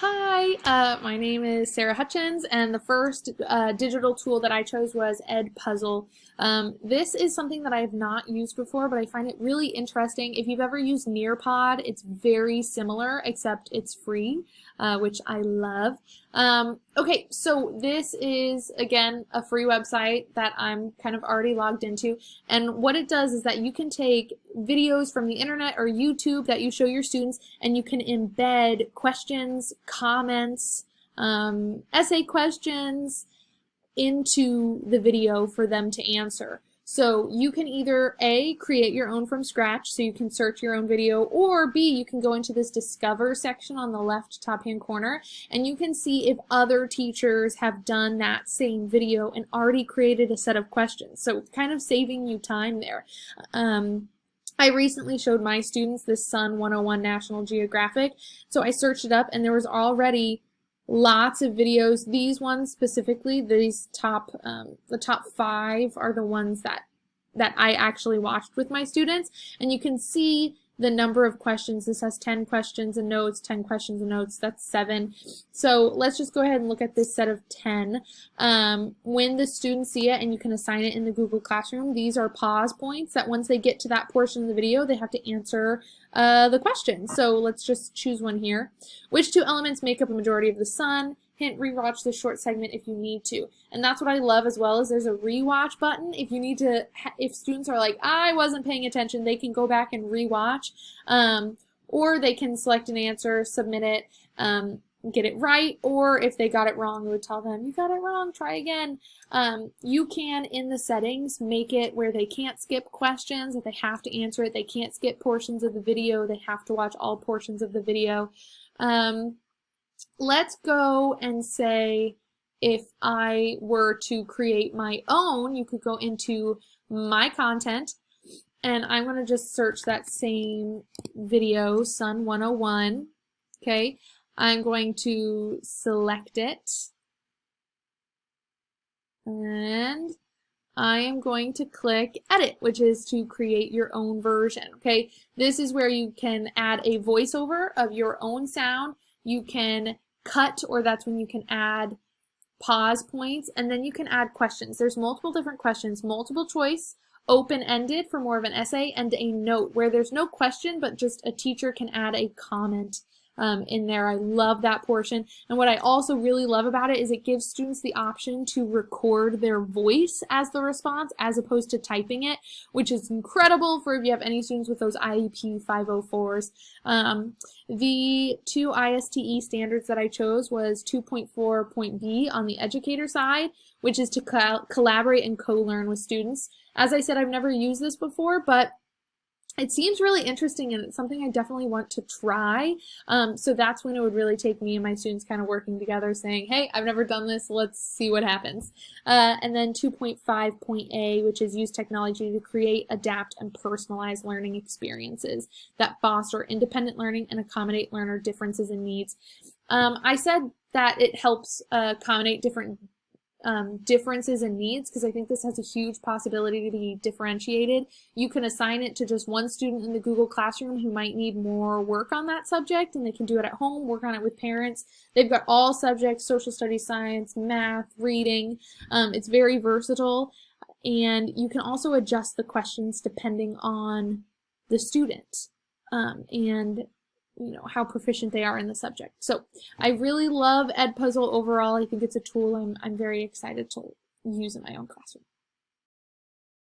Hi, my name is Sarah Hutchins, and the first digital tool that I chose was EdPuzzle. This is something that I have not used before, but I find it really interesting. If you've ever used Nearpod, it's very similar, except it's free, which I love. Okay, so this is, again, a free website that I'm kind of already logged into, and what it does is that you can take videos from the internet or YouTube that you show your students, and you can embed questions, comments, essay questions into the video for them to answer. So you can either A, create your own from scratch, so you can search your own video, or B, you can go into this Discover section on the left top-hand corner, and you can see if other teachers have done that same video and already created a set of questions. So it's kind of saving you time there. I recently showed my students this Sun 101 National Geographic, so I searched it up and there was already lots of videos. These ones specifically, these the top 5 are the ones that I actually watched with my students, and you can see the number of questions. This has 10 questions and notes, 10 questions and notes, that's 7. So let's just go ahead and look at this set of 10. When the students see it, and you can assign it in the Google Classroom, these are pause points that once they get to that portion of the video, they have to answer the question. So let's just choose one here. Which 2 elements make up a majority of the sun? Hint, rewatch this short segment if you need to. And that's what I love as well, is there's a rewatch button. If you need to, if students are like, I wasn't paying attention, they can go back and rewatch. Or they can select an answer, submit it, get it right, or if they got it wrong, it would tell them, you got it wrong, try again. You can, in the settings, make it where they can't skip questions, that they have to answer it, they can't skip portions of the video, they have to watch all portions of the video. Let's go and say if I were to create my own, you could go into my content, and I'm going to just search that same video, Sun 101, okay? I'm going to select it, and I am going to click Edit, which is to create your own version, okay? This is where you can add a voiceover of your own sound. You can cut, or that's when you can add pause points, and then you can add questions. There's multiple different questions, multiple choice, open-ended for more of an essay, and a note where there's no question, but just a teacher can add a comment in there. I love that portion. And what I also really love about it is it gives students the option to record their voice as the response as opposed to typing it, which is incredible for if you have any students with those IEP 504s. The 2 ISTE standards that I chose was 2.4.B on the educator side, which is to collaborate and co-learn with students. As I said, I've never used this before, but it seems really interesting, and it's something I definitely want to try. So that's when it would really take me and my students kind of working together, saying, hey, I've never done this, let's see what happens. And then 2.5.A, which is use technology to create, adapt, and personalize learning experiences that foster independent learning and accommodate learner differences and needs. I said that it helps accommodate different differences in needs, because I think this has a huge possibility to be differentiated. You can assign it to just one student in the Google Classroom who might need more work on that subject, and they can do it at home, work on it with parents. They've got all subjects, social studies, science, math, reading. It's very versatile, and you can also adjust the questions depending on the student and how proficient they are in the subject. So I really love EdPuzzle overall. I think it's a tool I'm very excited to use in my own classroom.